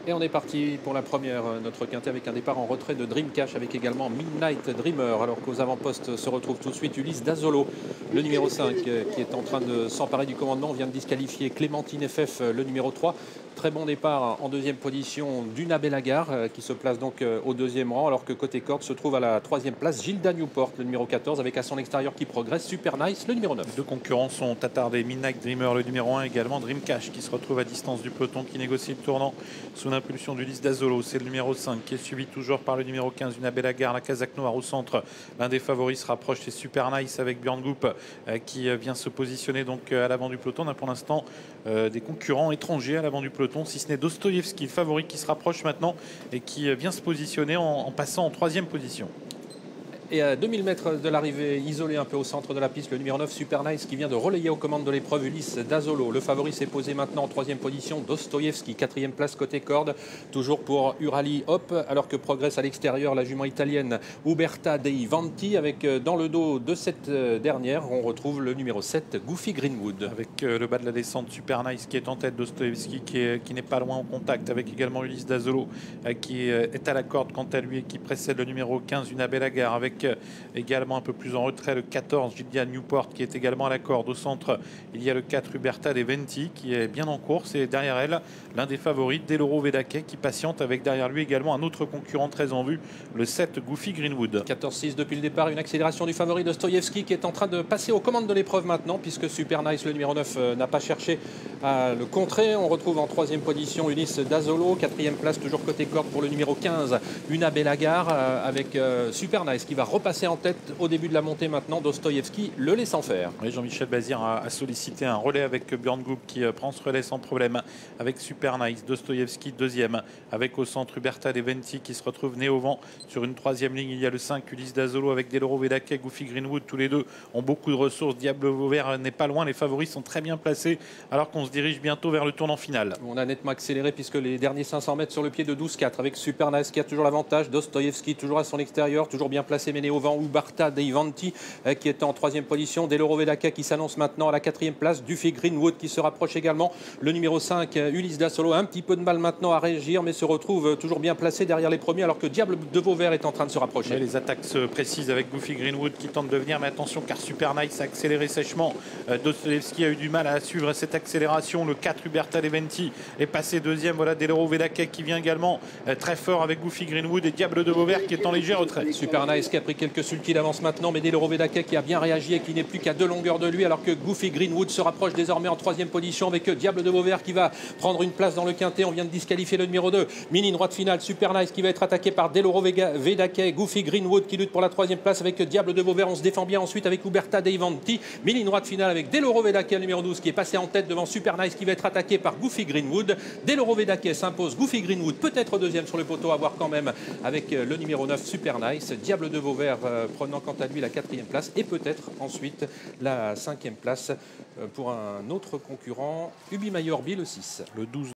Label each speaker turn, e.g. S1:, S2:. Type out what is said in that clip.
S1: Et on est parti pour la première, notre quintet avec un départ en retrait de Dream Cash avec également Midnight Dreamer. Alors qu'aux avant-postes se retrouve tout de suite Ulysse Dazzolo, le numéro 5, qui est en train de s'emparer du commandement. On vient de disqualifier Clémentine FF, le numéro 3. Très bon départ en deuxième position d'Una Bellagar qui se place donc au deuxième rang, alors que côté corde se trouve à la troisième place Gilda Newport, le numéro 14, avec à son extérieur qui progresse Super Nice, le numéro 9.
S2: Deux concurrents sont attardés, Midnight Dreamer le numéro 1, également Dream Cash qui se retrouve à distance du peloton, qui négocie le tournant sous l'impulsion d'Ulysse Dazzolo. C'est le numéro 5 qui est suivi toujours par le numéro 15, Una Bellagar, la casaque noire au centre. L'un des favoris se rapproche, c'est Super Nice avec Björn Goop qui vient se positionner donc à l'avant du peloton. On a pour l'instant des concurrents étrangers à l'avant du peloton, si ce n'est Dostoïevski, le favori, qui se rapproche maintenant et qui vient se positionner en passant en troisième position.
S1: Et à 2000 mètres de l'arrivée, isolé un peu au centre de la piste, le numéro 9, Super Nice, qui vient de relayer aux commandes de l'épreuve Ulysse Dazzolo. Le favori s'est posé maintenant en troisième position, Dostoïevski, quatrième place côté corde, toujours pour Urali Hop, alors que progresse à l'extérieur la jument italienne Uberta Dei Vanti, avec dans le dos de cette dernière, on retrouve le numéro 7, Goofy Greenwood.
S2: Avec le bas de la descente, Super Nice qui est en tête, Dostoïevski qui n'est pas loin en contact, avec également Ulysse Dazzolo qui est à la corde quant à lui et qui précède le numéro 15, Una Bellagar, avec également un peu plus en retrait le 14, Gilda Newport, qui est également à la corde. Au centre, il y a le 4, Uberta Dei Vanti, qui est bien en course, et derrière elle, l'un des favoris, Deloro Vedake, qui patiente, avec derrière lui également un autre concurrent très en vue, le 7, Goofy Greenwood.
S1: 14-6 depuis le départ, une accélération du favori Dostoïevski qui est en train de passer aux commandes de l'épreuve maintenant, puisque Super Nice, le numéro 9, n'a pas cherché à le contrer. On retrouve en troisième position Ulysse Dazzolo, quatrième place toujours côté corde pour le numéro 15, Una Bellagar, avec Super Nice qui va repasser en tête au début de la montée maintenant. Dostoïevski le laissant faire.
S2: Oui, Jean-Michel Bazir a sollicité un relais avec Björn Goop qui prend ce relais sans problème avec Super Nice. Dostoïevski deuxième, avec au centre Uberta Dei Vanti qui se retrouve né au vent. Sur une troisième ligne, il y a le 5, Ulysse Dazzolo, avec Deloro Vedake, Goofy Greenwood. Tous les deux ont beaucoup de ressources. Diable Vauvert n'est pas loin. Les favoris sont très bien placés alors qu'on se dirige bientôt vers le tournant final.
S1: On a nettement accéléré puisque les derniers 500 mètres sur le pied de 12-4 avec Super Nice qui a toujours l'avantage. Dostoïevski toujours à son extérieur, toujours bien placé, mené au vent. Uberta Dei Vanti qui est en troisième position. Deloro Vedake qui s'annonce maintenant à la quatrième place. Goofy Greenwood qui se rapproche également. Le numéro 5, Ulysse Dazzolo, a un petit peu de mal maintenant à réagir, mais se retrouve toujours bien placé derrière les premiers, alors que Diable de Vauvert est en train de se rapprocher.
S2: Et les attaques se précisent avec Goofy Greenwood qui tente de venir, mais attention car Super Nice a accéléré sèchement. Dostoïevski a eu du mal à suivre cette accélération. Le 4, Uberta Dei Vanti, est passé deuxième. Voilà Deloro Vedake qui vient également très fort avec Goofy Greenwood, et Diable de Vauvert qui est en léger retrait.
S1: Super Nice qui a pris quelques sulky d'avance maintenant, mais Deloro Vedake qui a bien réagi et qui n'est plus qu'à 2 longueurs de lui, alors que Goofy Greenwood se rapproche désormais en troisième position avec Diable de Vauvert qui va prendre une place dans le quintet. On vient de disqualifier le numéro 2. Mini droite finale, Super Nice qui va être attaqué par Deloro Vedake, Goofy Greenwood qui lutte pour la troisième place avec Diable de Vauvert. On se défend bien ensuite avec Uberta Dei Vanti. Mini droite finale avec Deloro Vedake, le numéro 12, qui est passé en tête devant Super Nice qui va être attaqué par Goofy Greenwood. Deloro Vedake s'impose, Goofy Greenwood peut-être deuxième sur le poteau, à voir quand même avec le numéro 9, Super Nice. Diable de Vauvert prenant quant à lui la quatrième place et peut-être ensuite la cinquième place pour un autre concurrent, Ubi Mayorbi, le 6.
S2: Le 12.